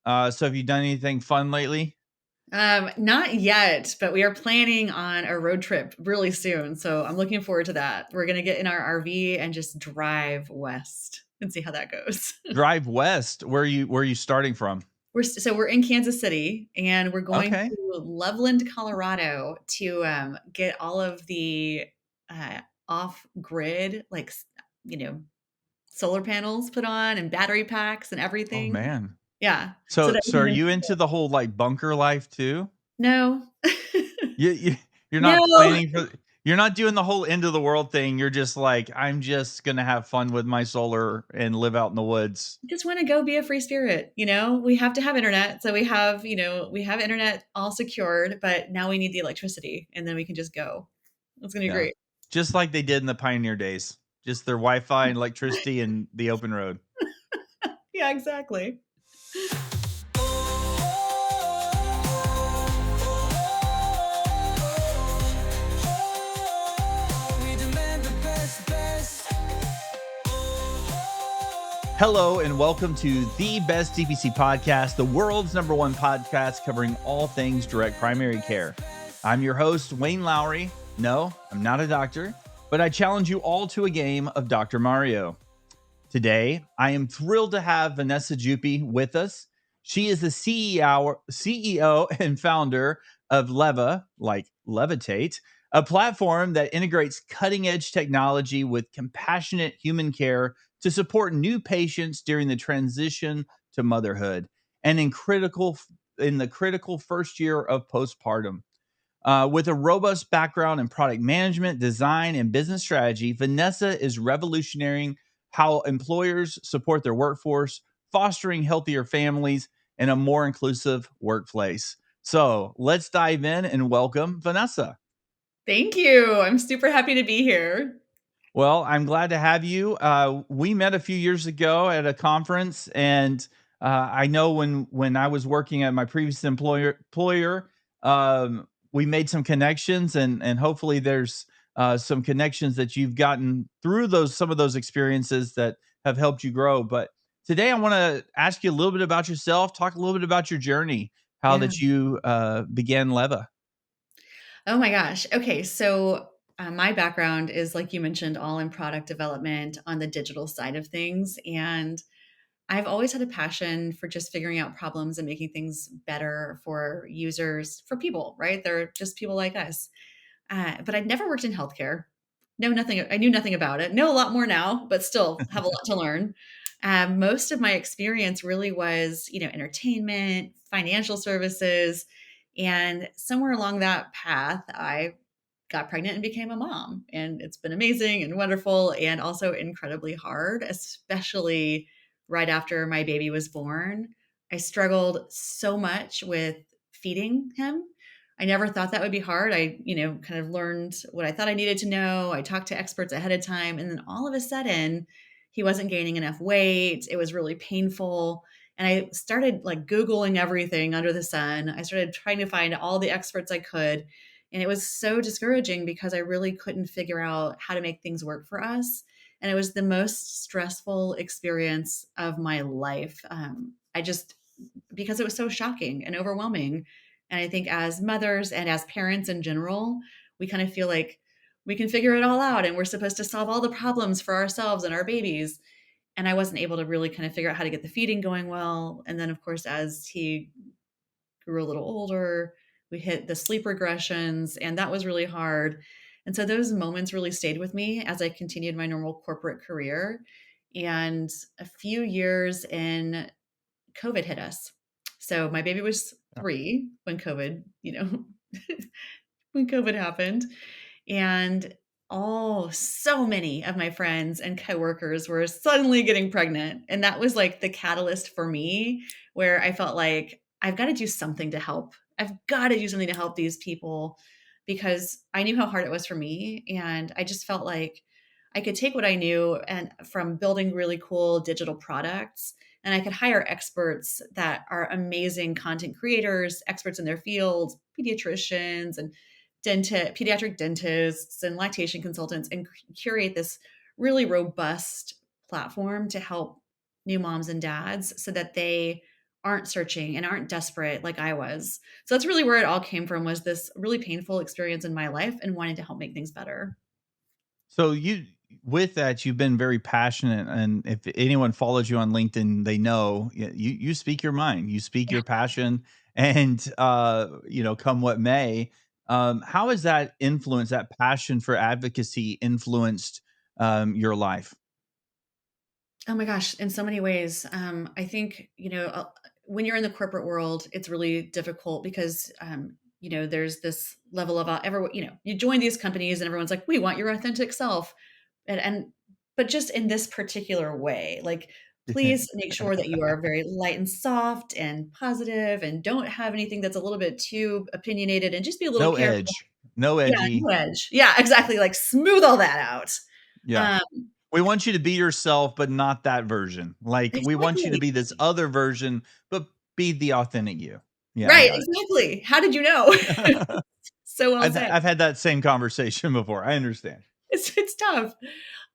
So have you done anything fun lately? Not yet, but we are planning on a road trip really soon. So I'm looking forward to that. We're going to get in our RV and just drive west and see how that goes. Drive west. Where are you starting from? We're in Kansas City and we're going Okay. to Loveland, Colorado to get all of the uh, off grid, you know, solar panels put on and battery packs and Oh everything. man. Yeah. So So that we so are can you into the whole like bunker life too? no. You you're not No. planning for you're not doing the whole end of the world thing. You're just like, I'm just gonna have fun with my solar and live out in the woods. Just want to go be a free spirit. We have to have internet. So we have internet all secured, but now we need the electricity and then we can just go. It's going to be Yeah. great. Just like they did in the pioneer days. Just their Wi-Fi and electricity and the open road. Yeah, exactly. Hello and welcome to the best DPC podcast, the world's #1 podcast covering all things direct primary care. I'm your host, Wayne Lowry. No, I'm not a doctor, but I challenge you all to a game of Dr. Mario. Today, I am thrilled to have Vanessa Jupe with us. She is the CEO and founder of Leva, like Levitate, a platform that integrates cutting edge technology with compassionate human care to support new patients during the transition to motherhood and in the critical first year of postpartum. With a robust background in product management, design, and business strategy, Vanessa is revolutionizing how employers support their workforce, fostering healthier families and a more inclusive workplace. So let's dive in and welcome Vanessa. Thank you. I'm super happy to be here. Well, I'm glad to have you. We met a few years ago at a conference, and I know when I was working at my previous employer, we made some connections, and hopefully there's some connections that you've gotten through those some of those experiences that have helped you grow. But today, I want to ask you a little bit about yourself, talk a little bit about your journey, how Yeah. that you began Leva. Oh my gosh. Okay. So my background is, like you mentioned, all in product development on the digital side of things. And I've always had a passion for just figuring out problems and making things better for users, for people, right? They're just people like us. But I'd never worked in healthcare. Know nothing. I knew nothing about it. Know a lot more now, but still have a lot to learn. Most of my experience really was, entertainment, financial services, and somewhere along that path, I got pregnant and became a mom. And it's been amazing and wonderful and also incredibly hard, especially right after my baby was born. I struggled so much with feeding him. I never thought that would be hard. I, kind of learned what I thought I needed to know. I talked to experts ahead of time. And then all of a sudden, he wasn't gaining enough weight. It was really painful. And I started like Googling everything under the sun. I started trying to find all the experts I could. And it was so discouraging because I really couldn't figure out how to make things work for us. And it was the most stressful experience of my life. Because it was so shocking and overwhelming. And I think as mothers and as parents in general, we kind of feel like we can figure it all out and we're supposed to solve all the problems for ourselves and our babies. And I wasn't able to really kind of figure out how to get the feeding going well. And then, of course, as he grew a little older, we hit the sleep regressions, and that was really hard. And so those moments really stayed with me as I continued my normal corporate career. And a few years in, COVID hit us. So my baby was 3 when COVID, when COVID happened. And so many of my friends and coworkers were suddenly getting pregnant. And that was like the catalyst for me, where I felt like I've got to do something to help. I've got to do something to help these people because I knew how hard it was for me. And I just felt like I could take what I knew and from building really cool digital products, and I could hire experts that are amazing content creators, experts in their field, pediatricians and pediatric dentists and lactation consultants, and curate this really robust platform to help new moms and dads so that they aren't searching and aren't desperate like I was. So that's really where it all came from, was this really painful experience in my life and wanting to help make things better. So with that, you've been very passionate, and if anyone follows you on LinkedIn, they know you speak your mind, you speak Yeah. your passion, and come what may. How has that passion for advocacy influenced your life? Oh my gosh, in so many ways. I think, when you're in the corporate world, it's really difficult because, there's this level of everyone, you join these companies and everyone's like, we want your authentic self. And but just in this particular way, like, please make sure that you are very light and soft and positive and don't have anything that's a little bit too opinionated, and just be a little No careful. edge, no Yeah, edgy. no edge. Yeah, exactly. Like, smooth all that out. Yeah. Um, We want you to be yourself, but not that version. Like, we want you to exactly. be this other version, but be the authentic you. Yeah, I Right, got exactly. How did you know? it. So well said. I've had that same conversation before. I understand. It's tough.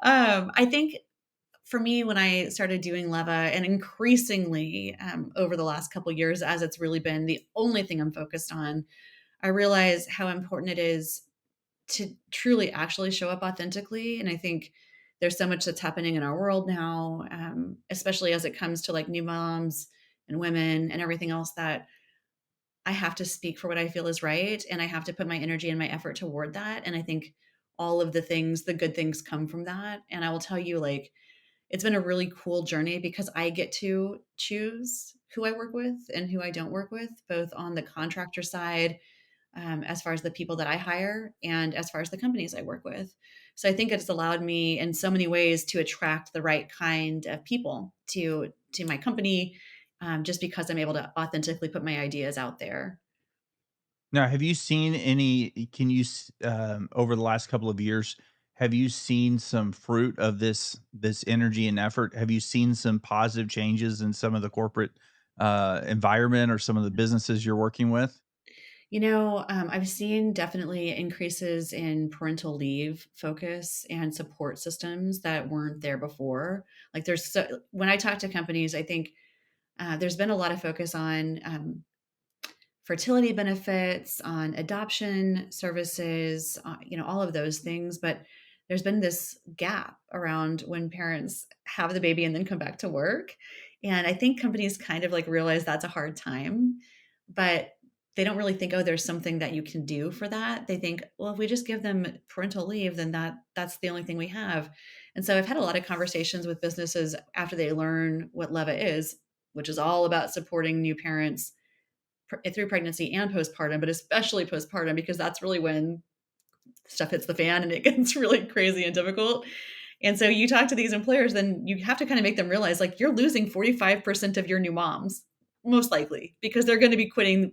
I think for me, when I started doing Leva, and increasingly over the last couple years, as it's really been the only thing I'm focused on, I realize how important it is to truly actually show up authentically. And I think there's so much that's happening in our world now, especially as it comes to like new moms and women and everything else, that I have to speak for what I feel is right, and I have to put my energy and my effort toward that. And I think all of the good things come from that. And I will tell you, like, it's been a really cool journey because I get to choose who I work with and who I don't work with, both on the contractor side, as far as the people that I hire, and as far as the companies I work with. So I think it's allowed me in so many ways to attract the right kind of people to my company, just because I'm able to authentically put my ideas out there. Now, have you seen any can you over the last couple of years, have you seen some fruit of this energy and effort? Have you seen some positive changes in some of the corporate environment or some of the businesses you're working with? I've seen definitely increases in parental leave focus and support systems that weren't there before. Like, when I talk to companies, I think there's been a lot of focus on fertility benefits, on adoption services, all of those things. But there's been this gap around when parents have the baby and then come back to work. And I think companies kind of like realize that's a hard time, but they don't really think, oh, there's something that you can do for that. They think, well, if we just give them parental leave, then that's the only thing we have. And so I've had a lot of conversations with businesses after they learn what Leva is, which is all about supporting new parents through pregnancy and postpartum, but especially postpartum, because that's really when stuff hits the fan and it gets really crazy and difficult. And so you talk to these employers, then you have to kind of make them realize, like, you're losing 45% of your new moms, most likely, because they're going to be quitting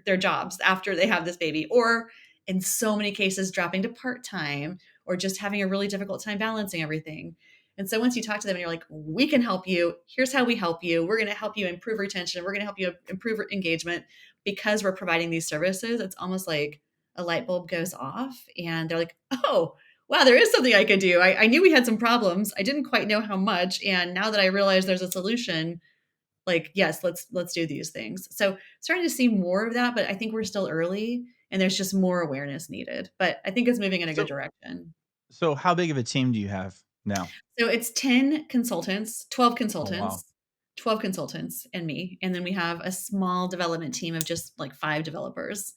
their jobs after they have this baby, or in so many cases, dropping to part time, or just having a really difficult time balancing everything. And so once you talk to them and you're like, we can help you, here's how we help you. We're going to help you improve retention. We're going to help you improve engagement because we're providing these services. It's almost like a light bulb goes off and they're like, oh, wow, there is something I could do. I knew we had some problems. I didn't quite know how much. And now that I realize there's a solution, like, yes, let's do these things. So starting to see more of that, but I think we're still early and there's just more awareness needed. But I think it's moving in a good So direction. so how big of a team do you have now? So it's 10 consultants, 12 Oh, wow. consultants, 12 consultants and me. And then we have a small development team of just like 5 developers.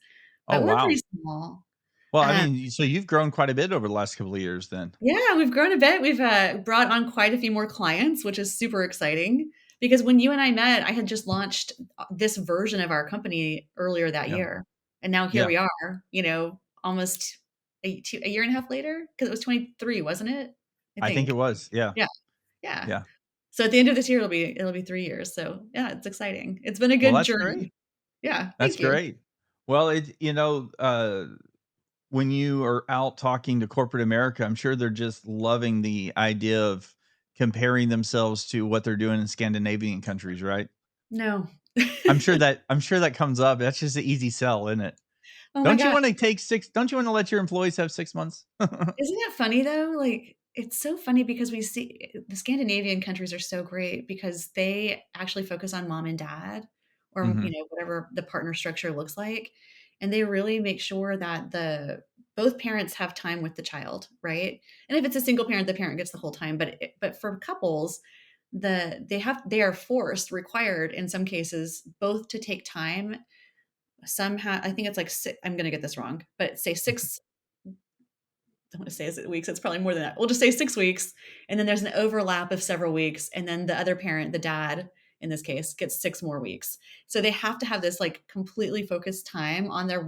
Oh, But we're wow. pretty small. Well, I Um, mean, so you've grown quite a bit over the last couple of years then. Yeah, we've grown a bit. We've brought on quite a few more clients, which is super exciting. Because when you and I met, I had just launched this version of our company earlier that Yeah. year, and now here Yeah. we are. Almost a year and a half later, because it was 23, wasn't it? I I think it think. was. Yeah. Yeah, yeah. Yeah. So at the end of this year, it'll be 3 years. So yeah, it's exciting. It's been a Well, good that's journey. great. Yeah, That's thank you. great. Well, when you are out talking to corporate America, I'm sure they're just loving the idea of comparing themselves to what they're doing in Scandinavian countries, right? No. I'm sure that comes up. That's just an easy sell, isn't it? Oh my gosh. Don't you want to let your employees have 6 months? Isn't it funny though? Like, it's so funny because we see the Scandinavian countries are so great because they actually focus on mom and dad or, Hmm. whatever the partner structure looks like. And they really make sure that both parents have time with the child, right? And if it's a single parent, the parent gets the whole time. But for couples, they are forced, required in some cases, both to take time. Somehow, I think it's like I'm going to get this wrong, but say six. I want to say is it weeks. It's probably more than that. We'll just say 6 weeks, and then there's an overlap of several weeks, and then the other parent, the dad in this case, gets 6 more weeks. So they have to have this like completely focused time on their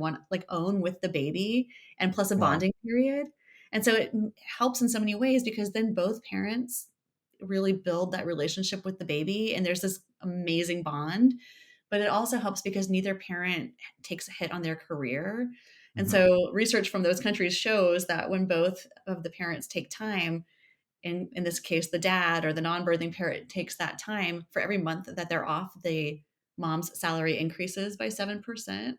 own with the baby, and plus a Wow. bonding period. And so it helps in so many ways because then both parents really build that relationship with the baby, and there's this amazing bond. But it also helps because neither parent takes a hit on their career. And Hmm. so research from those countries shows that when both of the parents take time, in this case, the dad or the non-birthing parent takes that time, for every month that they're off, the mom's salary increases by 7%.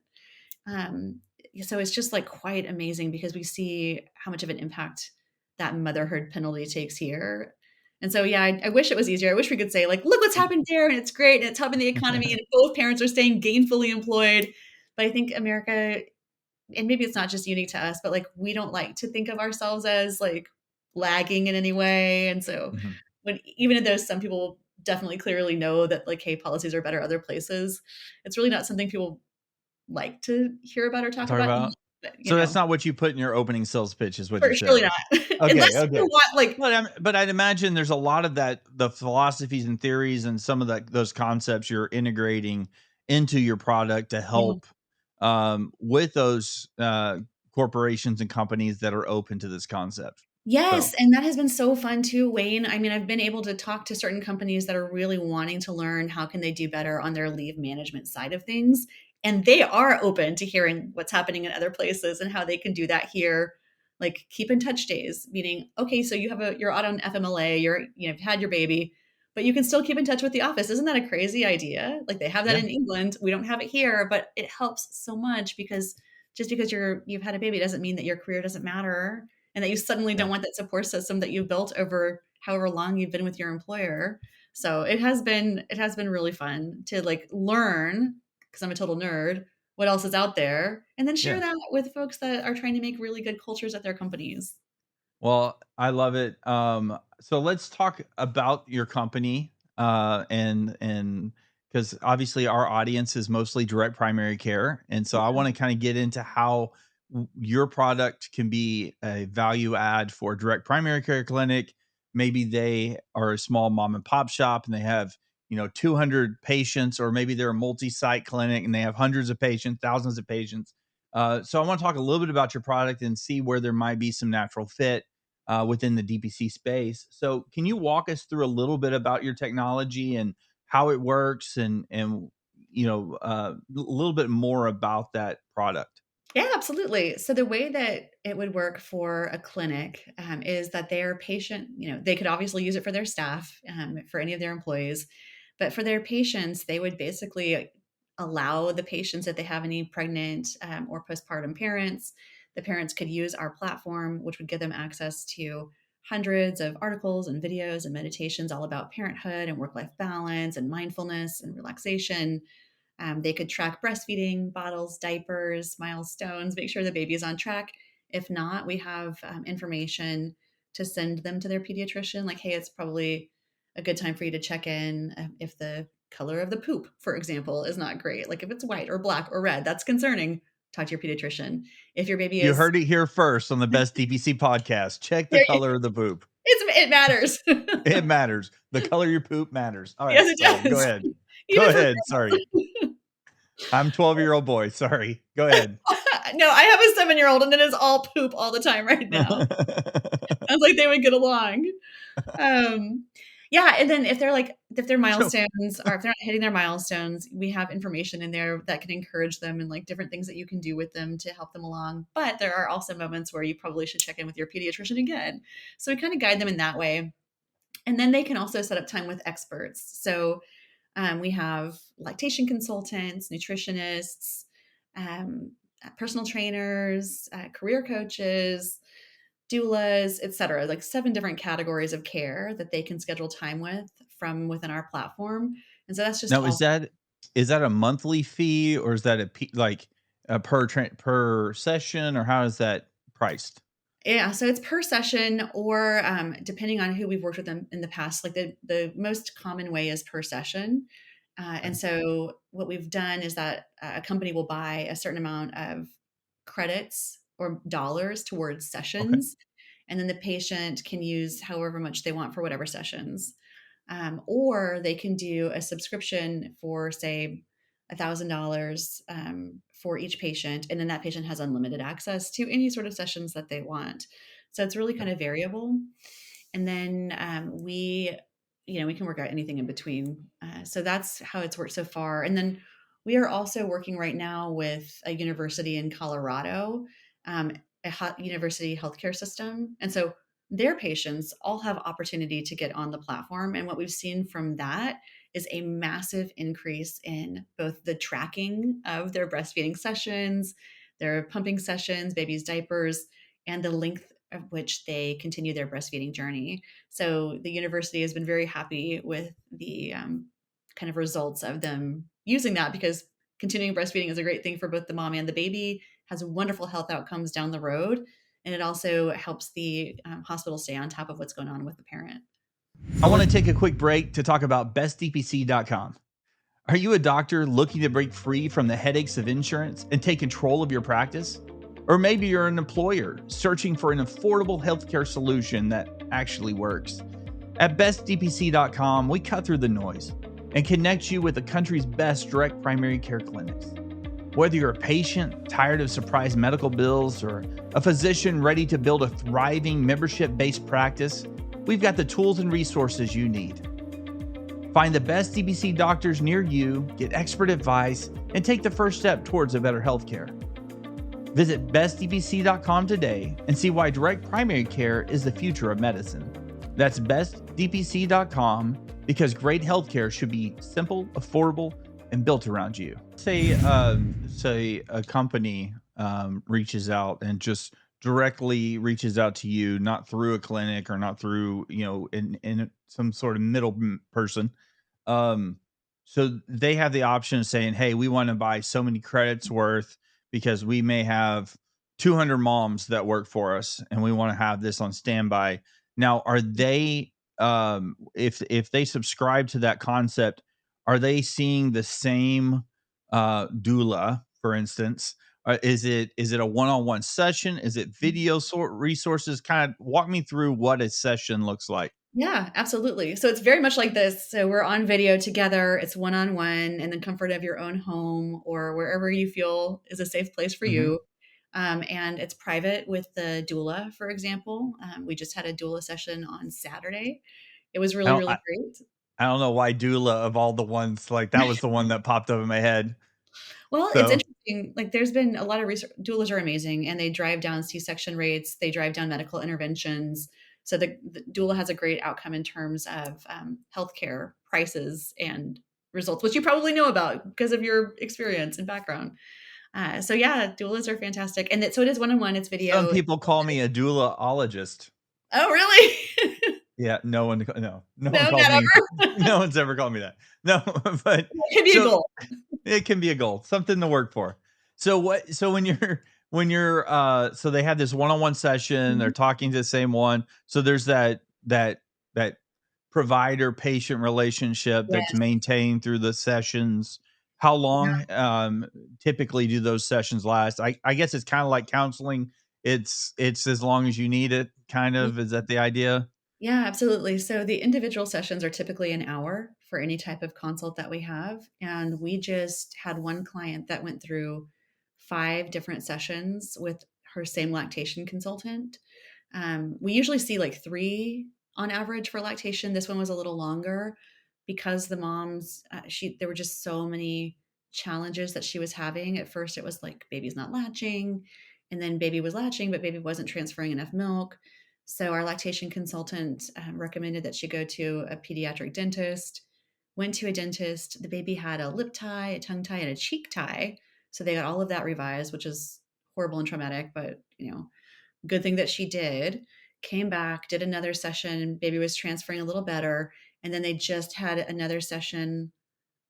Um, so it's just like quite amazing because we see how much of an impact that motherhood penalty takes here. And so, yeah, I wish it was easier. I wish we could say, like, look what's happened there, and it's great, and it's helping the economy, and both parents are staying gainfully employed. But I think America, and maybe it's not just unique to us, but like we don't like to think of ourselves as like lagging in any way. And so, Hmm. when even though some people definitely clearly know that like, hey, policies are better other places, it's really not something people like to hear about or talk Talk about. about. But, So that's not what you put in your opening sales pitch, is what you're surely saying. not. Okay, Unless you okay. want like, But I'd imagine there's a lot of that, the philosophies and theories and some of those concepts you're integrating into your product to yeah. help with those corporations and companies that are open to this concept. So, Yes, and that has been so fun too, Wayne. I mean, I've been able to talk to certain companies that are really wanting to learn how can they do better on their leave management side of things, and they are open to hearing what's happening in other places and how they can do that here. Like keep in touch days, meaning okay, so you're out on FMLA, you've had your baby, but you can still keep in touch with the office. Isn't that a crazy idea? Like they have that yeah, in England. We don't have it here, but it helps so much because just because you've had a baby doesn't mean that your career doesn't matter and that you suddenly yeah. don't want that support system that you've built over however long you've been with your employer. So it has been really fun to like learn because I'm a total nerd what else is out there and then share Yeah. that with folks that are trying to make really good cultures at their companies. Well, I love it. So let's talk about your company, and because obviously our audience is mostly direct primary care, and so I Yeah. want to kind of get into how your product can be a value add for a direct primary care clinic. Maybe they are a small mom and pop shop, and they have 200 patients, or maybe they're a multi-site clinic and they have hundreds of patients, thousands of patients. So I want to talk a little bit about your product and see where there might be some natural fit within the DPC space. So, can you walk us through a little bit about your technology and how it works, and a little bit more about that product? Yeah, absolutely. So the way that it would work for a clinic is that their patient, they could obviously use it for their staff, for any of their employees, but for their patients, they would basically allow the patients, if they have any pregnant or postpartum parents, the parents could use our platform, which would give them access to hundreds of articles and videos and meditations all about parenthood and work-life balance and mindfulness and relaxation. They could track breastfeeding, bottles, diapers, milestones, make sure the baby is on track. If not, we have information to send them to their pediatrician. Like, hey, it's probably a good time for you to check in if the color of the poop, for example, is not great. Like if it's white or black or red, that's concerning. Talk to your pediatrician. If your baby You is, heard it here first on the Best DPC podcast. Check the there, color of the poop. it matters. It matters. The color of your poop matters. All Yes, right, it sorry. Go does. ahead. Go Even for ahead. Sorry. I'm 12-year-old boy. Sorry. Go ahead. no, I have a 7-year-old and it is all poop all the time right now. Sounds like they would get along. Um, yeah, and then if their so, milestones or if they're not hitting their milestones, we have information in there that can encourage them and like different things that you can do with them to help them along. But there are also moments where you probably should check in with your pediatrician again. So we kind of guide them in that way. And then they can also set up time with experts. So we have lactation consultants, nutritionists, um, personal trainers, career coaches, doulas, et cetera, like 7 different categories of care that they can schedule time with from within our platform. And so that's just Now, all. is that a monthly fee or is that like a per session or how is that priced? Yeah, so it's per session or, depending on who we've worked with in the past, like the most common way is per session. Okay. And so what we've done is that a company will buy a certain amount of credits or dollars towards Okay. sessions, and then the patient can use however much they want for whatever sessions. Or they can do a subscription for, say, $1,000 for each patient, and then that patient has unlimited access to any sort of sessions that they want. So it's really kind Okay. of variable. And then we can work out anything in between. So that's how it's worked so far. And then we are also working right now with a university in Colorado, um, university healthcare system, and so their patients all have opportunity to get on the platform. And what we've seen from that is a massive increase in both the tracking of their breastfeeding sessions, their pumping sessions, babies' diapers, and the length of which they continue their breastfeeding journey. So the university has been very happy with the kind of results of them using that, because continuing breastfeeding is a great thing for both the mom and the baby, has wonderful health outcomes down the road, and it also helps the hospital stay on top of what's going on with the parent. I want to take a quick break to talk about bestdpc.com. Are you a doctor looking to break free from the headaches of insurance and take control of your practice? Or maybe you're an employer searching for an affordable healthcare solution that actually works. At bestdpc.com, we cut through the noise and connect you with the country's best direct primary care clinics. Whether you're a patient tired of surprise medical bills or a physician ready to build a thriving membership-based practice, we've got the tools and resources you need. Find the best DPC doctors near you, get expert advice, and take the first step towards a better healthcare. Visit bestdpc.com today and see why direct primary care is the future of medicine. That's bestdpc.com, because great healthcare should be simple, affordable, and built around you. Say a company reaches out and just directly reaches out to you, not through a clinic or not through, in some sort of middle person. Um, so they have the option of saying, "Hey, we want to buy so many credits worth because we may have 200 moms that work for us, and we want to have this on standby." Now, are they if they subscribe to that concept, are they seeing the same doula, for instance? Is it a one-on-one session? Is it video sort resources? Kind of walk me through what a session looks like. Yeah, absolutely. So it's very much like this. So we're on video together. It's one on one in the comfort of your own home or wherever you feel is a safe place for Mhm. you. And it's private with the doula, for example. We just had a doula session on Saturday. It was I really, don't really great. I don't know why doula of all the ones, like, that was the one that popped up in my head. Well, it's So interesting. Like, there's been a lot of research. Doulas are amazing, and they drive down C-section rates. They drive down medical interventions. So the doula has a great outcome in terms of healthcare prices and results, which you probably know about because of your experience and background. So yeah, doulas are fantastic, and so it is one on one. It's some video. people call me a doulaologist. Oh, really? Yeah, no one No, calls not me ever. no one's ever called me that. No, but It could be a so goal. it can be a goal, something to work for. So so they have this one-on-one session, they're Mhm. talking to the same one. So there's that provider patient relationship that's Yes. maintained through the sessions. How Yeah. long typically do those sessions last? I guess it's kind of like counseling. It's as long as you need it, kind of. Is that the idea? Yeah, absolutely. So the individual sessions are typically an hour for any type of consult that we have. And we just had one client that went through 5 different sessions with her same lactation consultant. We usually see like 3 on average for lactation. This one was a little longer because the moms, there were just so many challenges that she was having. At first, it was like baby's not latching, and then baby was latching, but baby wasn't transferring enough milk. So our lactation consultant recommended that she go to a pediatric dentist. Went to a dentist. The baby had a lip tie, a tongue tie, and a cheek tie. So they got all of that revised, which is horrible and traumatic, but Good thing that she did. Came back, did another session, baby was transferring a little better, and then they just had another session.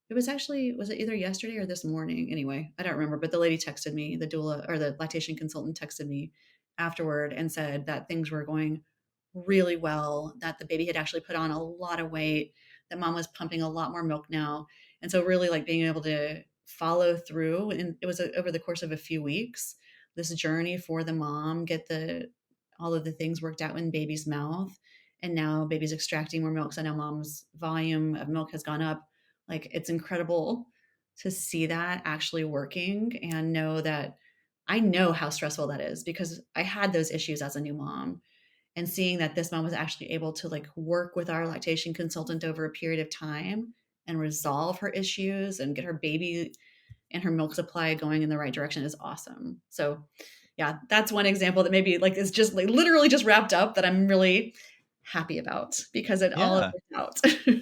It was actually, was it either yesterday or this morning? Anyway, I don't remember, but the lady texted me, the doula or the lactation consultant texted me afterward and said that things were going really well, that the baby had actually put on a lot of weight, that mom was pumping a lot more milk now. And so really like being able to follow through, and it was over the course of a few weeks, this journey for the mom, get the all of the things worked out in baby's mouth. And now baby's extracting more milk. So now mom's volume of milk has gone up. Like it's incredible to see that actually working and know that I know how stressful that is because I had those issues as a new mom, and seeing that this mom was actually able to like work with our lactation consultant over a period of time and resolve her issues and get her baby and her milk supply going in the right direction is awesome. So yeah, that's one example that maybe like is just like literally just wrapped up that I'm really happy about because it all Yeah. worked out.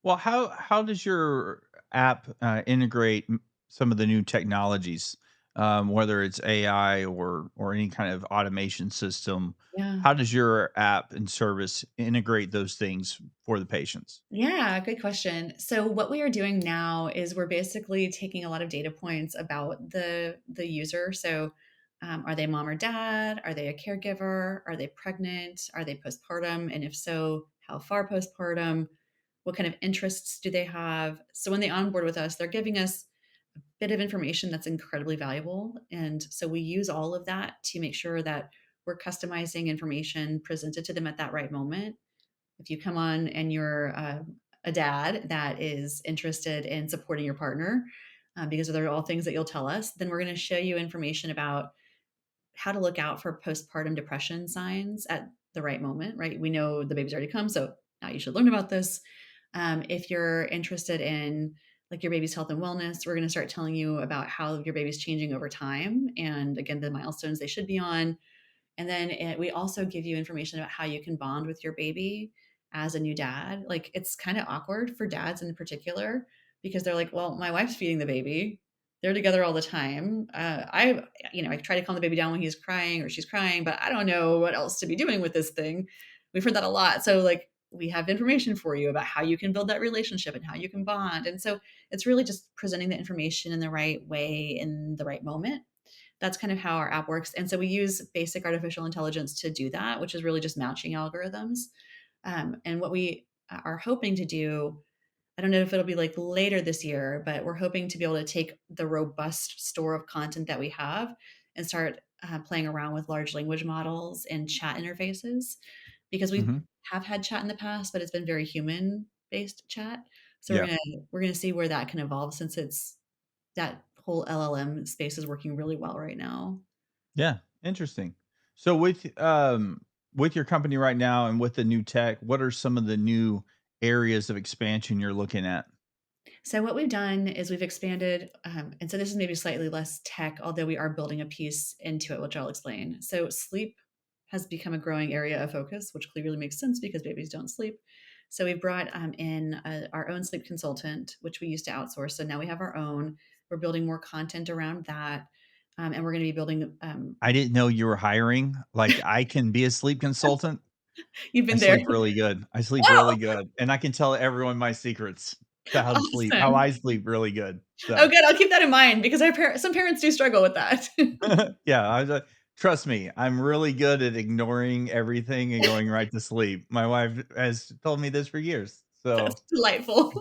Well, how does your app integrate some of the new technologies, whether it's AI or any kind of automation system? Yeah. How does your app and service integrate those things for the patients? Yeah, good question. So what we are doing now is we're basically taking a lot of data points about the user. So are they mom or dad? Are they a caregiver? Are they pregnant? Are they postpartum? And if so, how far postpartum? What kind of interests do they have? So when they onboard with us, they're giving us a bit of information that's incredibly valuable. And so we use all of that to make sure that we're customizing information presented to them at that right moment. If you come on and you're a dad that is interested in supporting your partner, because they're all things that you'll tell us, then we're going to show you information about how to look out for postpartum depression signs at the right moment, right? We know the baby's already come, so now you should learn about this. If you're interested in like your baby's health and wellness, we're going to start telling you about how your baby's changing over time and again, the milestones they should be on. And then we also give you information about how you can bond with your baby as a new dad. Like it's kind of awkward for dads in particular because they're like, well, my wife's feeding the baby. They're together all the time. I try to calm the baby down when he's crying or she's crying, but I don't know what else to be doing with this thing. We've heard that a lot. So like we have information for you about how you can build that relationship and how you can bond. And so it's really just presenting the information in the right way in the right moment. That's kind of how our app works. And so we use basic artificial intelligence to do that, which is really just matching algorithms. And what we are hoping to do, I don't know if it'll be like later this year, but we're hoping to be able to take the robust store of content that we have and start playing around with large language models and chat interfaces because we Hmm. have had chat in the past, but it's been very human based chat. So Yeah. we're gonna see where that can evolve since it's that whole LLM space is working really well right now. Yeah. Interesting. So with your company right now and with the new tech, what are some of the new areas of expansion you're looking at? So what we've done is we've expanded, and so this is maybe slightly less tech, although we are building a piece into it, which I'll explain. So sleep has become a growing area of focus, which clearly makes sense because babies don't sleep. So we brought in our own sleep consultant, which we used to outsource. So now we have our own. We're building more content around that, and we're going to be building. I didn't know you were hiring. Like, I can be a sleep consultant. You've I been there. sleep really good. I sleep Oh, really good, and I can tell everyone my secrets to how to sleep, how awesome. I sleep really good. Oh, So, good. I'll keep that in mind because some parents do struggle with that. yeah, trust me, I'm really good at ignoring everything and going right to sleep. My wife has told me this for years. That's So, delightful.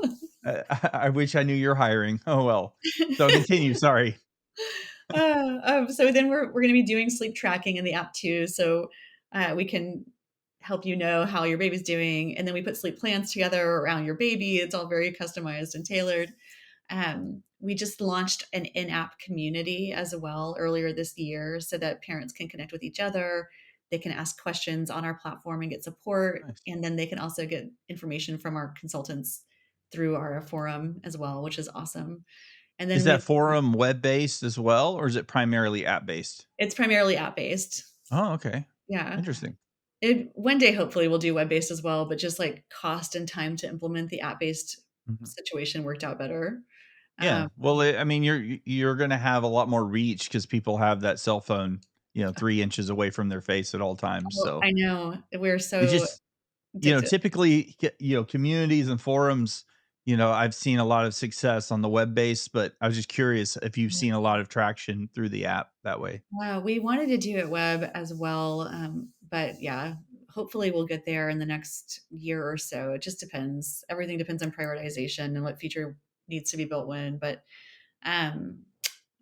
I wish I knew you're hiring. Oh, well. So continue, sorry. So then we're going to be doing sleep tracking in the app too, so we can help you know how your baby's doing, and then we put sleep plans together around your baby. It's all very customized and tailored. We just launched an in-app community as well earlier this year, so that parents can connect with each other. They can ask questions on our platform and get support, Nice. and then they can also get information from our consultants through our forum as well, which is awesome. And Is then that we forum web-based as well, or is it primarily app-based? it's primarily app-based. Oh, okay. Yeah. Interesting. One day, hopefully, we'll do web-based as well, but just like cost and time to implement the app-based Mhm. situation worked out better. Yeah. Um, Well, I mean, you're gonna have a lot more reach because people have that cell phone, 3 inches away from their face at all times. Well, So I know. We're it's so just, addicted. typically, communities and forums, I've seen a lot of success on the web base, but I was just curious if you've seen a lot of traction through the app that way. Wow, we wanted to do it web as well, but yeah, hopefully we'll get there in the next year or so. It just depends. Everything depends on prioritization and what feature needs to be built when. But um,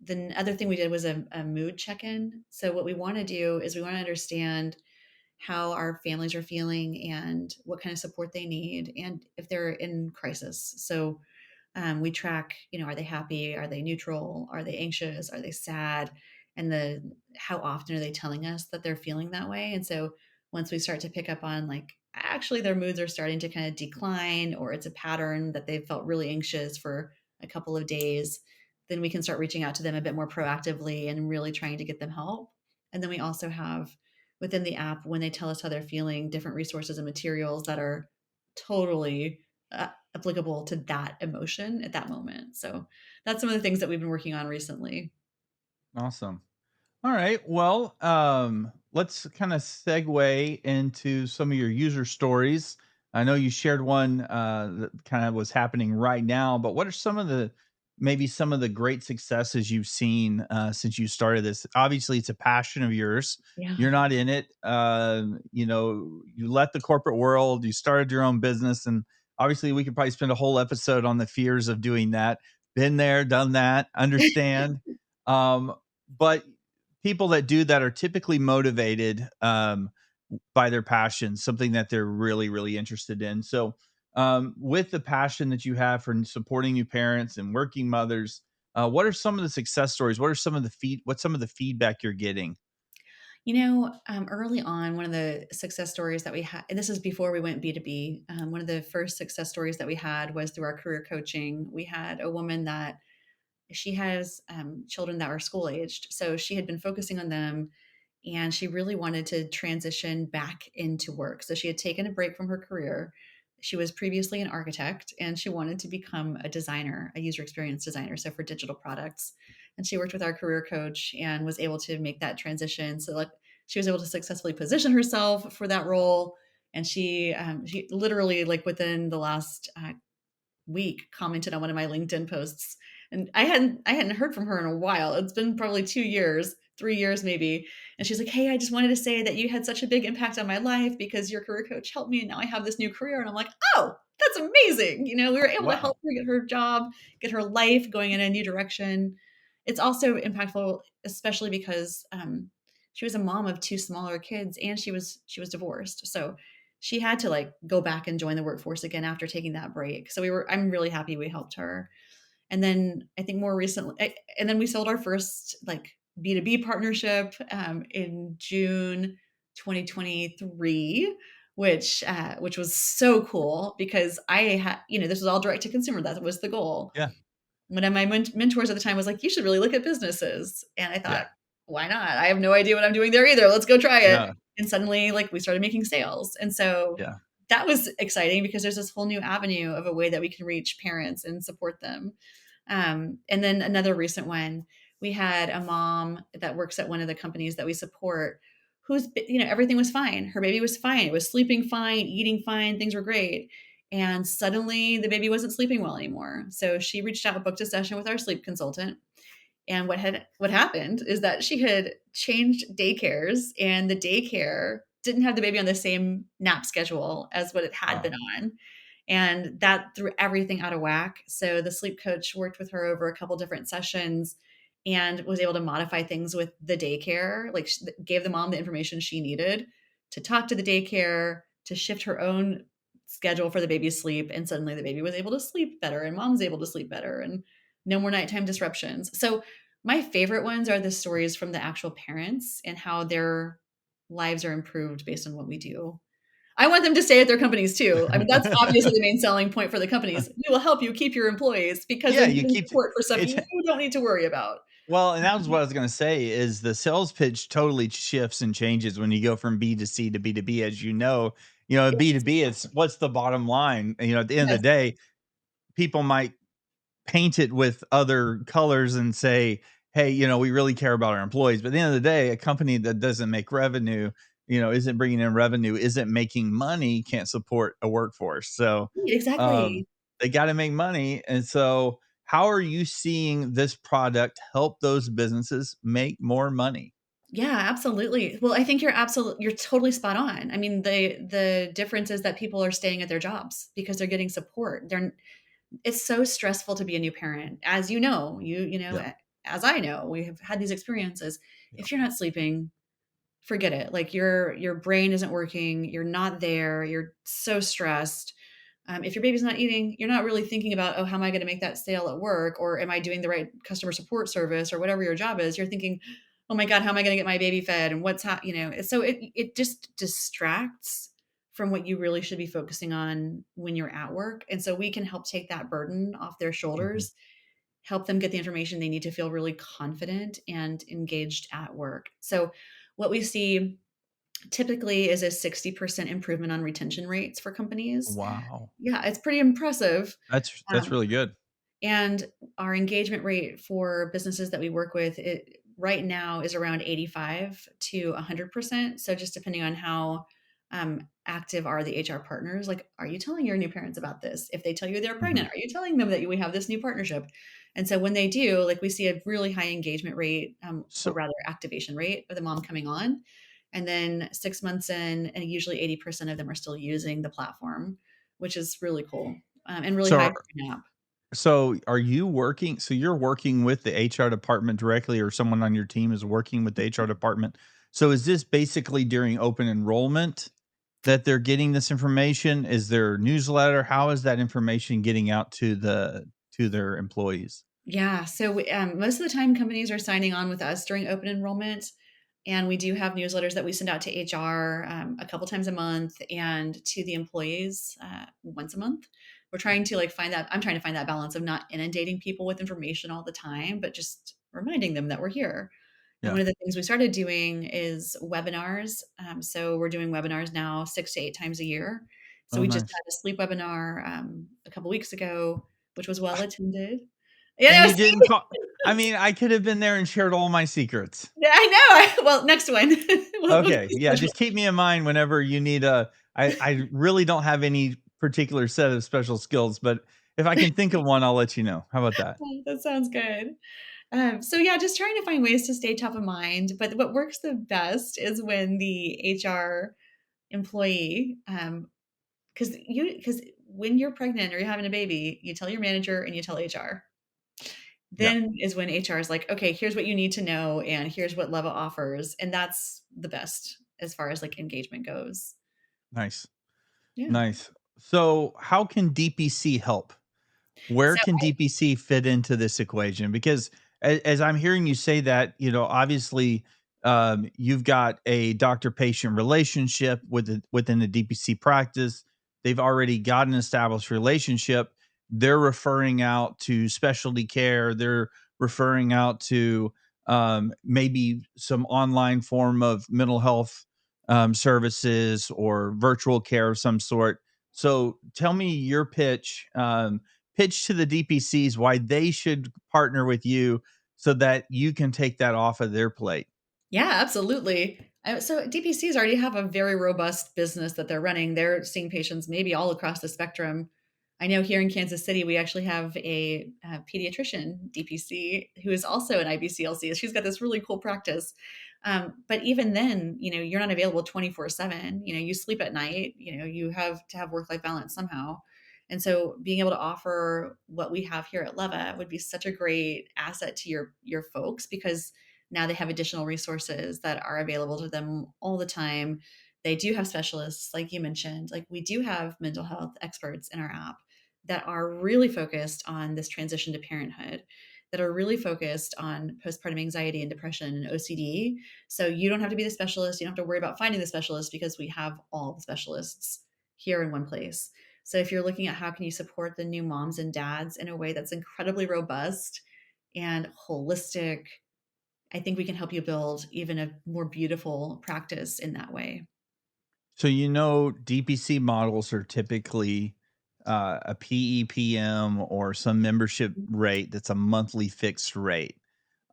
the other thing we did was a mood check-in. So what we want to do is we want to understand how our families are feeling and what kind of support they need, and if they're in crisis. So we track, are they happy? Are they neutral? Are they anxious? Are they sad? And how often are they telling us that they're feeling that way? And so once we start to pick up on like, actually their moods are starting to kind of decline, or it's a pattern that they've felt really anxious for a couple of days, then we can start reaching out to them a bit more proactively and really trying to get them help. And then we also have within the app, when they tell us how they're feeling, different resources and materials that are totally applicable to that emotion at that moment. So that's some of the things that we've been working on recently. Awesome. All right. Well, let's kind of segue into some of your user stories. I know you shared one that kind of was happening right now, but what are maybe some of the great successes you've seen since you started this? Obviously, it's a passion of yours. Yeah. You're not in it. You left the corporate world, you started your own business, and obviously, we could probably spend a whole episode on the fears of doing that. Been there, done that, understand. But people that do that are typically motivated by their passion, something that they're really, really interested in. So, with the passion that you have for supporting new parents and working mothers, what are some of the success stories? What are some of what's some of the feedback you're getting? Early on, one of the success stories that we had, and this is before we went B2B, one of the first success stories that we had was through our career coaching. We had a woman that she has children that are school aged. So she had been focusing on them, and she really wanted to transition back into work. So she had taken a break from her career. She was previously an architect, and she wanted to become a designer, a user experience designer, so for digital products. And she worked with our career coach and was able to make that transition. So like she was able to successfully position herself for that role. And she literally like within the last week commented on one of my LinkedIn posts. And I hadn't heard from her in a while. It's been probably 2 years, 3 years maybe. And she's like, "Hey, I just wanted to say that you had such a big impact on my life because your career coach helped me, and now I have this new career." And I'm like, "Oh, that's amazing." We were able to Wow. help her get her job, get her life going in a new direction. It's also impactful, especially because she was a mom of two smaller kids, and she was divorced. So she had to like go back and join the workforce again after taking that break. So I'm really happy we helped her. And then I think more recently, and then we sold our first like B2B partnership in June 2023, which was so cool because I had, this was all direct to consumer. That was the goal. Yeah. One of my mentors at the time was like, "You should really look at businesses." And I Yeah. thought, why not? I have no idea what I'm doing there either. Let's go try it. Yeah. And suddenly, like, we started making sales. And so Yeah. that was exciting because there's this whole new avenue of a way that we can reach parents and support them. And then another recent one, we had a mom that works at one of the companies that we support who's, everything was fine. Her baby was fine. It was sleeping fine, eating fine. Things were great. And suddenly the baby wasn't sleeping well anymore. So she reached out, booked a session with our sleep consultant. And what happened is that she had changed daycares, and the daycare didn't have the baby on the same nap schedule as what it had Wow. been on. And that threw everything out of whack. So the sleep coach worked with her over a couple different sessions and was able to modify things with the daycare, like gave the mom the information she needed to talk to the daycare, to shift her own schedule for the baby's sleep. And suddenly the baby was able to sleep better and mom's able to sleep better and no more nighttime disruptions. So my favorite ones are the stories from the actual parents and how their lives are improved based on what we do. I want them to stay at their companies too. I mean, that's obviously the main selling point for the companies. We will help you keep your employees because Yeah, they're you getting keep support for stuff it. you don't need to worry about. Well, and that was what I was gonna say is the sales pitch totally shifts and changes when you go from B to C to B2B. As you know, B2B, it's what's the bottom line? At the end of Yes. the day, people might paint it with other colors and say, hey, we really care about our employees. But at the end of the day, a company that doesn't make revenue, isn't bringing in revenue, isn't making money, can't support a workforce. So Exactly. they got to make money. And so, how are you seeing this product help those businesses make more money? Yeah, absolutely. Well, I think you're totally spot on. I mean, the difference is that people are staying at their jobs because they're getting support. It's so stressful to be a new parent. As you know, Yeah. as I know, we have had these experiences. Yeah. If you're not sleeping, forget it. Like your brain isn't working, you're not there, you're so stressed. If your baby's not eating, you're not really thinking about, oh, how am I going to make that sale at work, or am I doing the right customer support service, or whatever your job is. You're thinking, oh my god, how am I going to get my baby fed, and so it just distracts from what you really should be focusing on when you're at work. And so we can help take that burden off their Mhm. shoulders, help them get the information they need to feel really confident and engaged at work. So what we see typically is a 60% improvement on retention rates for companies. Wow. Yeah, it's pretty impressive. That's Um, really good. and our engagement rate for businesses that we work with, it right now is around 85 to 100%. So just depending on how active are the HR partners, like, are you telling your new parents about this? If they tell you they're Mhm. pregnant, are you telling them that we have this new partnership? And so when they do, like, we see a really high engagement rate, or So rather activation rate of the mom coming on. And then 6 months in, and usually 80% of them are still using the platform, which is really cool, and really high so for an app. are you working, so you're working with the HR department directly, or someone on your team is working with the HR department? So is this basically during open enrollment that they're getting this information? Is there a newsletter? How is that information getting out to their employees? Yeah. So most of the time, companies are signing on with us during open enrollment, and we do have newsletters that we send out to HR a couple times a month and to the employees once a month. We're trying to like find that. I'm trying to find that balance of not inundating people with information all the time, but just reminding them that we're here. And Yeah. one of the things we started doing is webinars. So we're doing webinars now 6 to 8 times a year. So Oh, we just nice. had a sleep webinar a couple weeks ago, which was well attended. And Yeah, you see? didn't call. I mean, I could have been there and shared all my secrets. Yeah, I know. Well, next one. We'll do Okay, a yeah, special. just keep me in mind whenever you need a. I really don't have any particular set of special skills, but if I can think of one, I'll let you know. How about that? That sounds good. So yeah, just trying to find ways to stay top of mind. But what works the best is when the HR employee, because when you're pregnant or you're having a baby, you tell your manager and you tell HR. Yeah, Then is when HR is like, okay, here's what you need to know, and here's what Leva offers, and that's the best as far as like engagement goes. nice, Yeah. nice. So, how can DPC help? Where So can DPC fit into this equation? Because as I'm hearing you say that, obviously, you've got a doctor-patient relationship within the DPC practice. They've already got an established relationship. They're referring out to specialty care. They're referring out to maybe some online form of mental health services or virtual care of some sort. So, tell me your pitch to the DPCs why they should partner with you so that you can take that off of their plate. yeah, absolutely. So DPCs already have a very robust business that they're running. They're seeing patients maybe all across the spectrum. I know here in Kansas City, we actually have a pediatrician DPC who is also an IBCLC. She's got this really cool practice. But even then, you're not available 24/7. You sleep at night, you have to have work-life balance somehow. And so being able to offer what we have here at Leva would be such a great asset to your folks, because now they have additional resources that are available to them all the time. They do have specialists, like you mentioned. Like, we do have mental health experts in our app that are really focused on this transition to parenthood, that are really focused on postpartum anxiety and depression and OCD. So you don't have to be the specialist. You don't have to worry about finding the specialist, because we have all the specialists here in one place. So if you're looking at how can you support the new moms and dads in a way that's incredibly robust and holistic, I think we can help you build even a more beautiful practice in that way. So, DPC models are typically a PEPM or some membership rate that's a monthly fixed rate.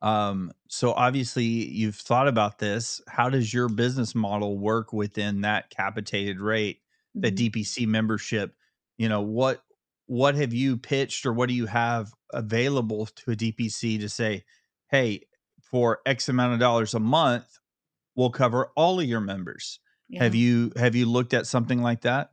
So obviously you've thought about this. How does your business model work within that capitated rate, that Mhm. DPC membership? You know, what have you pitched or what do you have available to a DPC to say, hey, for X amount of dollars a month, we'll cover all of your members. Yeah. Have you looked at something like that?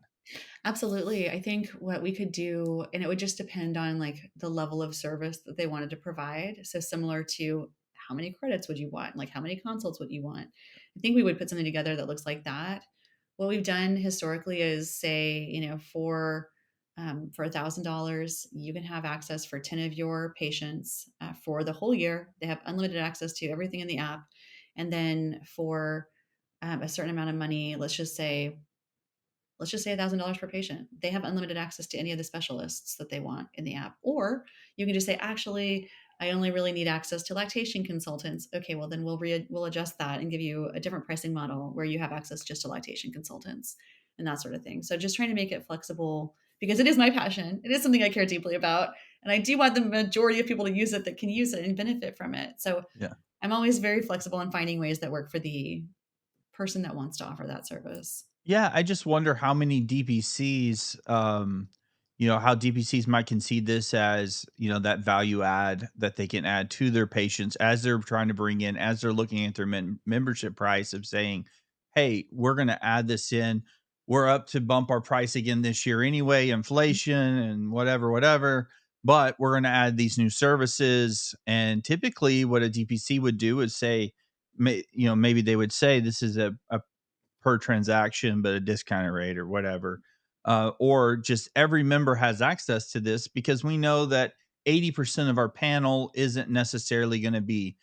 Absolutely. I think what we could do, and it would just depend on like the level of service that they wanted to provide. So similar to how many credits would you want? Like how many consults would you want? I think we would put something together that looks like that. What we've done historically is say, for $1,000, you can have access for 10 of your patients for the whole year. They have unlimited access to everything in the app. And then for a certain amount of money, let's just say $1,000 per patient. They have unlimited access to any of the specialists that they want in the app. Or you can just say, actually, I only really need access to lactation consultants. Okay, well then we'll adjust that and give you a different pricing model where you have access just to lactation consultants and that sort of thing. So just trying to make it flexible because it is my passion. It is something I care deeply about, and I do want the majority of people to use it that can use it and benefit from it. So Yeah. I'm always very flexible in finding ways that work for the person that wants to offer that service. Yeah, I just wonder how many DPCs, how DPCs might concede this as, that value add that they can add to their patients as they're trying to bring in, as they're looking at their membership price of saying, hey, we're going to add this in. We're up to bump our price again this year anyway, inflation and whatever, whatever. But we're going to add these new services. And typically, what a DPC would do is say, maybe they would say this is a per transaction, but a discounted rate or whatever. Or just every member has access to this because we know that 80% of our panel isn't necessarily going to be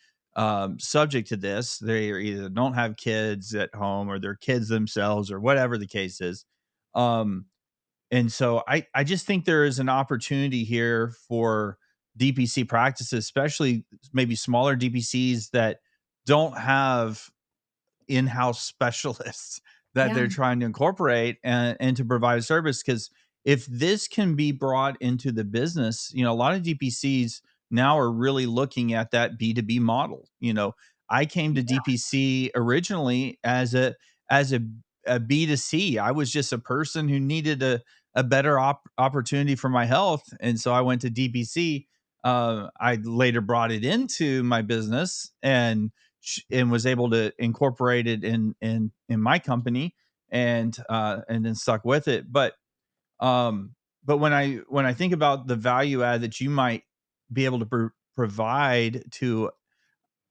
subject to this. They either don't have kids at home or they're kids themselves or whatever the case is. Um, and so I just think there is an opportunity here for DPC practices, especially maybe smaller DPCs that don't have in-house specialists that Yeah. they're trying to incorporate and to provide a service. Because if this can be brought into the business, a lot of DPCs now are really looking at that B2B model. I came to DPC originally as a B2C. I was just a person who needed a better opportunity for my health. And so I went to DPC. I later brought it into my business and was able to incorporate it in my company and then stuck with it. But when I think about the value add that you might be able to provide to,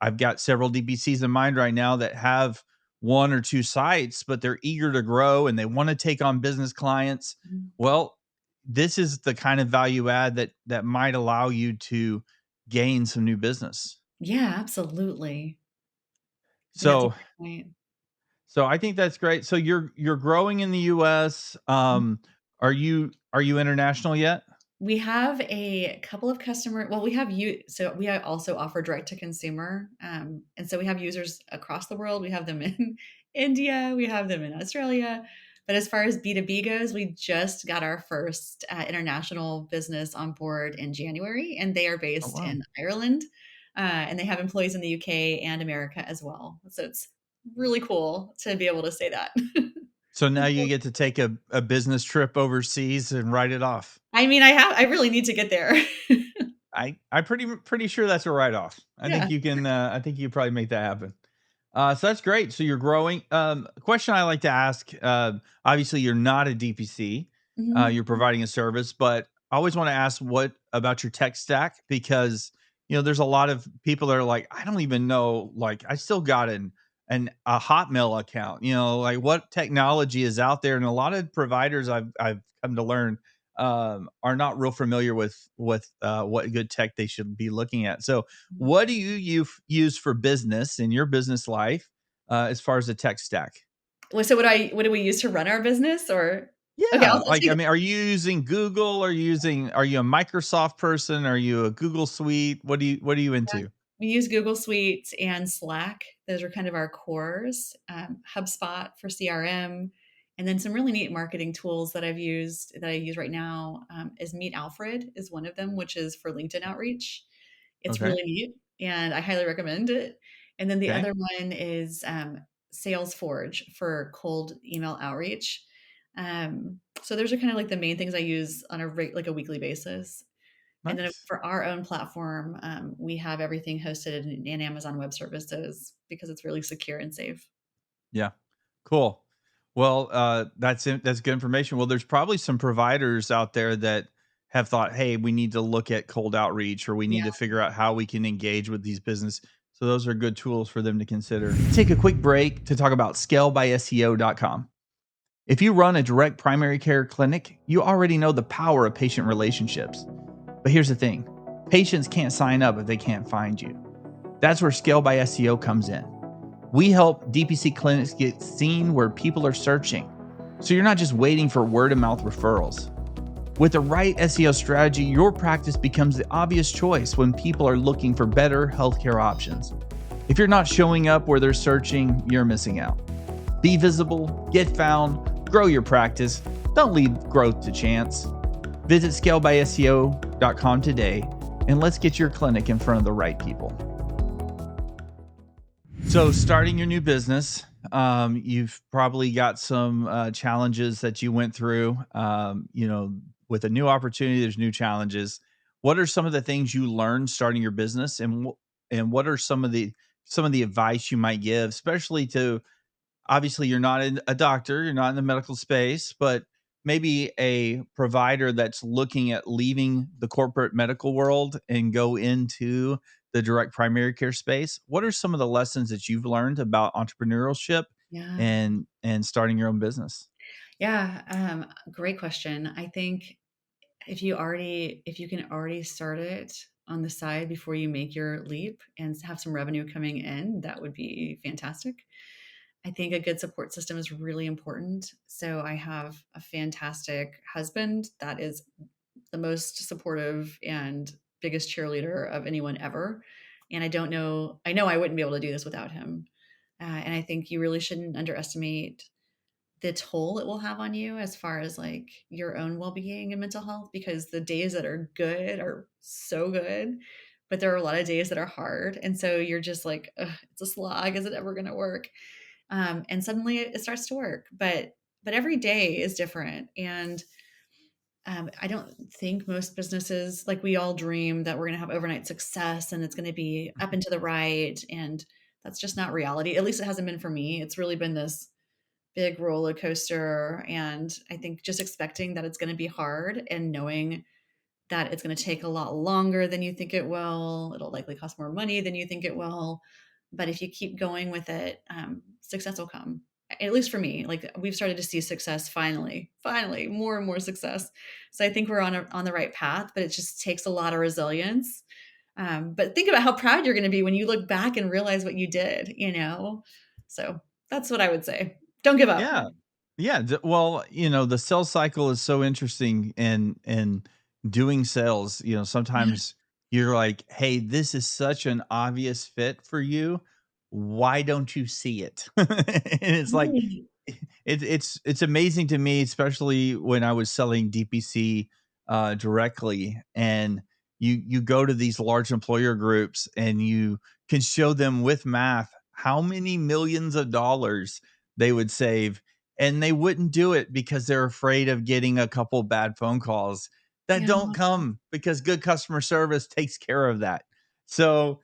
I've got several DBCs in mind right now that have one or two sites, but they're eager to grow and they want to take on business clients. Mhm. Well, this is the kind of value add that might allow you to gain some new business. Yeah, absolutely. I think that's a So great point. So I think that's great. So you're growing in the US. Are you international yet? We have a couple of we have you so we also offer direct to consumer. And so we have users across the world. We have them in India, we have them in Australia. But as far as B2B goes, we just got our first international business on board in January, and they are Oh based wow. in Ireland. And they have employees in the UK and America as well. So it's really cool to be able to say that. So now you get to take a business trip overseas and write it off. I mean, I really need to get there. I'm pretty sure that's a write off. I Yeah. think you can. I think you probably make that happen. So that's great. So you're growing. A question I like to ask. Obviously, you're not a DPC. Mhm. You're providing a service, but I always want to ask what about your tech stack because there's a lot of people that are like, I don't even know. Like, I still got a Hotmail account. Like what technology is out there, and a lot of providers I've come to learn are not real familiar with what good tech they should be looking at. So what do you use for business in your business life, as far as the tech stack? Well, so what do we use to run our business or okay, Yeah, I'll like, take I mean, are you using Google? Are you a Microsoft person? Are you a Google Suite? What are you yeah. into? We use Google Suite and Slack. Those are kind of our cores. HubSpot for CRM, and then some really neat marketing tools that I use right now is Meet Alfred is one of them, which is for LinkedIn outreach. It's Okay. really neat. and I highly recommend it. And then the Okay. other one is Salesforge for cold email outreach. So those are kind of like the main things I use on like a weekly basis. And then Nice. for our own platform, we have everything hosted in Amazon Web Services because it's really secure and safe. Yeah. Cool. Well, that's it. That's good information. Well, there's probably some providers out there that have thought, hey, we need to look at cold outreach or we Yeah. need to figure out how we can engage with these business. So those are good tools for them to consider. Take a quick break to talk about scalebyseo.com. If you run a direct primary care clinic, you already know the power of patient relationships. But here's the thing, patients can't sign up if they can't find you. That's where Scale by SEO comes in. We help DPC clinics get seen where people are searching. So you're not just waiting for word of mouth referrals. With the right SEO strategy, your practice becomes the obvious choice when people are looking for better healthcare options. If you're not showing up where they're searching, you're missing out. Be visible, get found, grow your practice. Don't leave growth to chance. Visit scalebyseo.com today and let's get your clinic in front of the right people. So, starting your new business, you've probably got some challenges that you went through. With a new opportunity, there's new challenges. What are some of the things you learned starting your business, and what are some of the advice you might give, especially to, obviously you're not a doctor, you're not in the medical space, but maybe a provider that's looking at leaving the corporate medical world and go into the direct primary care space. What are some of the lessons that you've learned about entrepreneurship Yeah. and starting your own business? Yeah. Great question. I think if you can already start it on the side before you make your leap and have some revenue coming in, that would be fantastic. I think a good support system is really important. So I have a fantastic husband that is the most supportive and biggest cheerleader of anyone ever. And I know I wouldn't be able to do this without him. And I think you really shouldn't underestimate the toll it will have on you as far as like your own well-being and mental health, because the days that are good are so good, but there are a lot of days that are hard, and so you're just like, "Ugh, it's a slog, is it ever going to work?" And suddenly it starts to work, but every day is different. And I don't think most businesses, like, we all dream that we're going to have overnight success and it's going to be up and to the right, and that's just not reality. At least it hasn't been for me. It's really been this big roller coaster. And I think just expecting that it's going to be hard and knowing that it's going to take a lot longer than you think it will, it'll likely cost more money than you think it will. But if you keep going with it, success will come. At least for me, like, we've started to see success finally, more and more success. So I think we're on the right path, but it just takes a lot of resilience. But think about how proud you're going to be when you look back and realize what you did, you know? So that's what I would say. Don't give up. Yeah. Yeah, well, the sales cycle is so interesting, and doing sales, Yeah. sometimes you're like, "Hey, this is such an obvious fit for you. Why don't you see it?" And it's like, Right. it's amazing to me, especially when I was selling DPC directly, and you go to these large employer groups and you can show them with math how many millions of dollars they would save, and they wouldn't do it because they're afraid of getting a couple bad phone calls that Yeah. don't come, because good customer service takes care of that. So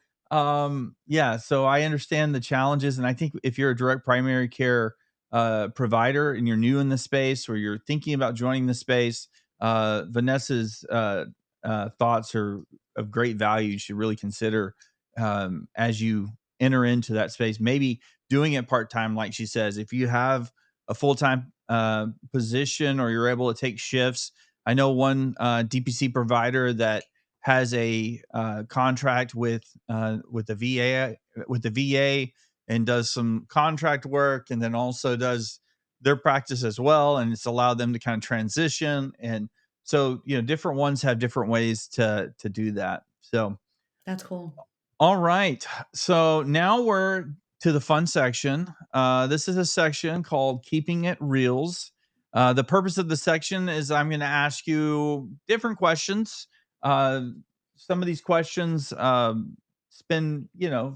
yeah, so I understand the challenges, and I think if you're a direct primary care provider and you're new in the space or you're thinking about joining the space, Vanessa's thoughts are of great value. You should really consider, as you enter into that space, maybe doing it part time, like she says. If you have a full time position or you're able to take shifts, I know one DPC provider that has a contract with the VA and does some contract work, and then also does their practice as well, and it's allowed them to kind of transition. And so, different ones have different ways to do that. So, That's cool. all right, so now we're to the fun section. This is a section called keeping it reals. The purpose of the section is I'm going to ask you different questions. uh, some of these questions, spend,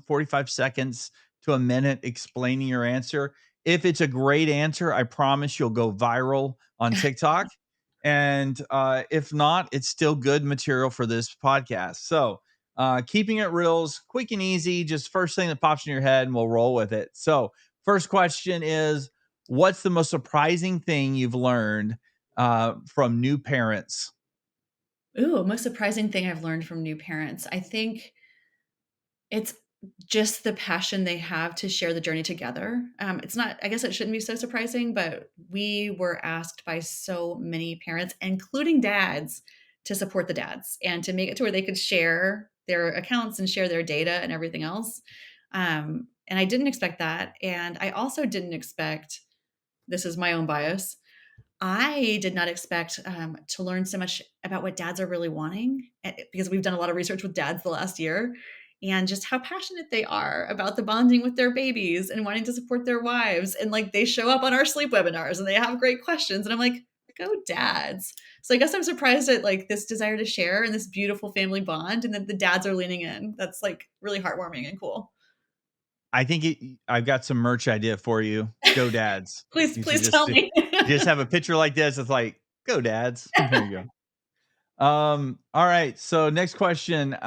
45 seconds to a minute explaining your answer. If it's a great answer, I promise you'll go viral on TikTok. And if not, it's still good material for this podcast. So, keeping it reals, quick and easy, just first thing that pops in your head, and we'll roll with it. So, first question is, what's the most surprising thing you've learned from new parents? Ooh, most surprising thing I've learned from new parents. I think it's just the passion they have to share the journey together. It's not, I guess it shouldn't be so surprising, but we were asked by so many parents, including dads, to support the dads and to make it to where they could share their accounts and share their data and everything else. And I didn't expect that. And I also didn't expect, this is my own bias, I did not expect to learn so much about what dads are really wanting because we've done a lot of research with dads the last year and just how passionate they are about the bonding with their babies and wanting to support their wives. And like they show up on our sleep webinars and they have great questions. And I'm like, go dads. So I guess I'm surprised at like this desire to share and this beautiful family bond and that the dads are leaning in. That's like really heartwarming and cool. I think I've got some merch idea for you. Go dads. Please, You should please tell me. just have a picture like this. It's like, go dads. There you go. All right. So next question.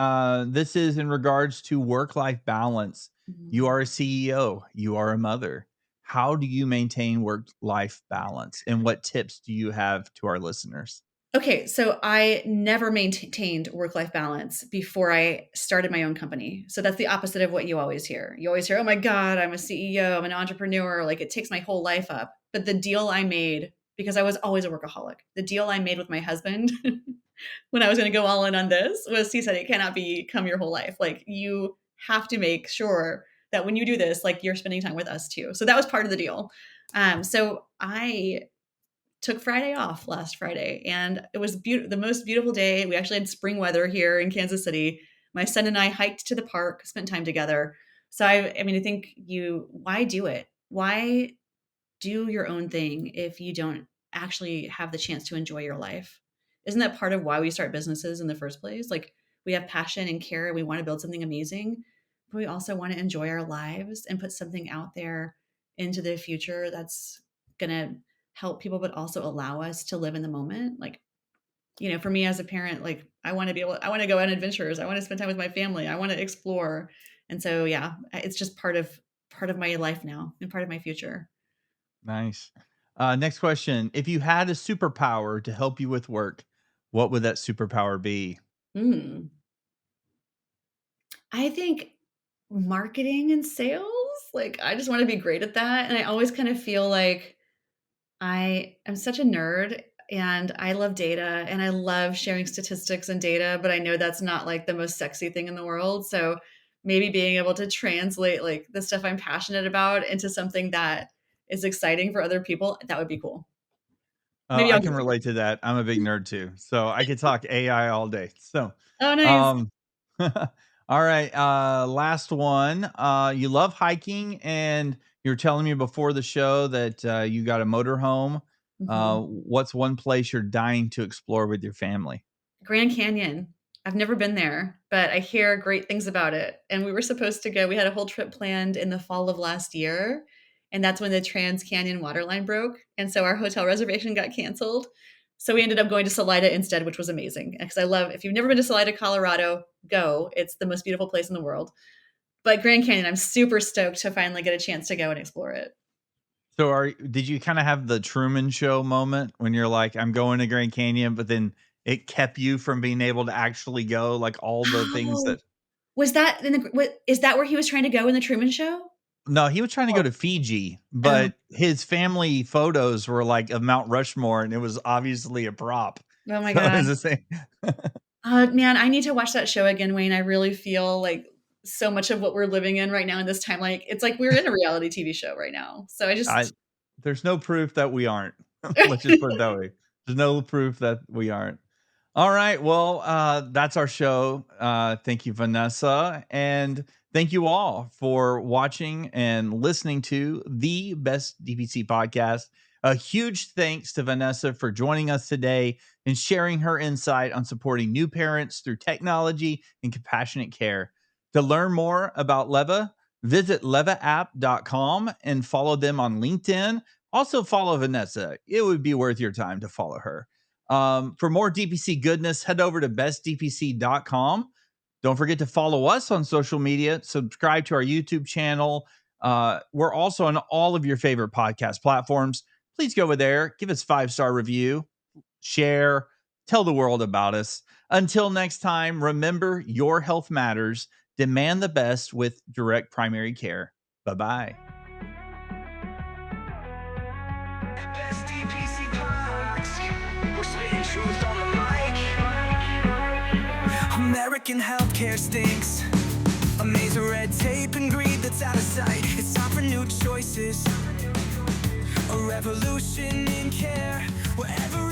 This is in regards to work-life balance. You are a CEO, you are a mother. How do you maintain work-life balance? And what tips do you have to our listeners? Okay, so I never maintained work-life balance before I started my own company. So that's the opposite of what you always hear. You always hear, "Oh my God, I'm a CEO, I'm an entrepreneur, like it takes my whole life up." But the deal I made, because I was always a workaholic, the deal I made with my husband when I was going to go all in on this was he said, "It cannot become your whole life. Like you have to make sure that when you do this, like you're spending time with us too." So that was part of the deal. So I took Friday off last Friday, and it was the most beautiful day. We actually had spring weather here in Kansas City. My son and I hiked to the park, spent time together. So I mean, I think why do it? Why do your own thing if you don't actually have the chance to enjoy your life? Isn't that part of why we start businesses in the first place? Like we have passion and care. We want to build something amazing, but we also want to enjoy our lives and put something out there into the future that's going to help people, but also allow us to live in the moment. Like, for me as a parent, like I want to go on adventures. I want to spend time with my family. I want to explore. And so, yeah, it's just part of my life now and part of my future. Nice. Next question. If you had a superpower to help you with work, what would that superpower be? Mm. I think marketing and sales, like I just want to be great at that. And I always kind of feel like I am such a nerd and I love data and I love sharing statistics and data, but I know that's not like the most sexy thing in the world. So maybe being able to translate like the stuff I'm passionate about into something that is exciting for other people, that would be cool. Oh, Maybe I I'll can relate to that. I'm a big nerd too. So I could talk AI all day. So, Oh, nice. um, all right. Last one. You love hiking, and you're telling me before the show that you got a motorhome. Mhm. What's one place you're dying to explore with your family? Grand Canyon. I've never been there, but I hear great things about it. And we were supposed to go. We had a whole trip planned in the fall of last year, and that's when the Trans Canyon water line broke, and so our hotel reservation got canceled. So we ended up going to Salida instead, which was amazing. Because I love, if you've never been to Salida, Colorado, go. It's the most beautiful place in the world. But Grand Canyon, I'm super stoked to finally get a chance to go and explore it. So, did you kind of have the Truman Show moment when you're like, "I'm going to Grand Canyon," but then it kept you from being able to actually go, like all the things Oh, that? was that in is that where he was trying to go in the Truman Show? No, he was trying to go Oh, to Fiji, oh, but his family photos were like of Mount Rushmore, and it was obviously a prop. oh my So it was God. the same. Man, I need to watch that show again, Wayne. I really feel like so much of what we're living in right now in this time, like it's like we're in a reality TV show right now. So I I just There's no proof that we aren't. Let's just put it that way. There's no proof that we aren't. All right. Well, that's our show. Thank you, Vanessa. And thank you all for watching and listening to the best DPC podcast. A huge thanks to Vanessa for joining us today and sharing her insight on supporting new parents through technology and compassionate care. To learn more about Leva, visit levaapp.com and follow them on LinkedIn. Also follow Vanessa. It would be worth your time to follow her. For more DPC goodness, head over to bestdpc.com. Don't forget to follow us on social media. Subscribe to our YouTube channel. We're also on all of your favorite podcast platforms. Please go over there, give us 5-star review, share, tell the world about us. Until next time, remember your health matters. Demand the best with direct primary care. Bye-bye. Best DPC Podcast. We're spitting truth on the mic. American healthcare stinks. A maze of red tape and greed that's out of sight. It's time for new choices. A revolution in care. Wherever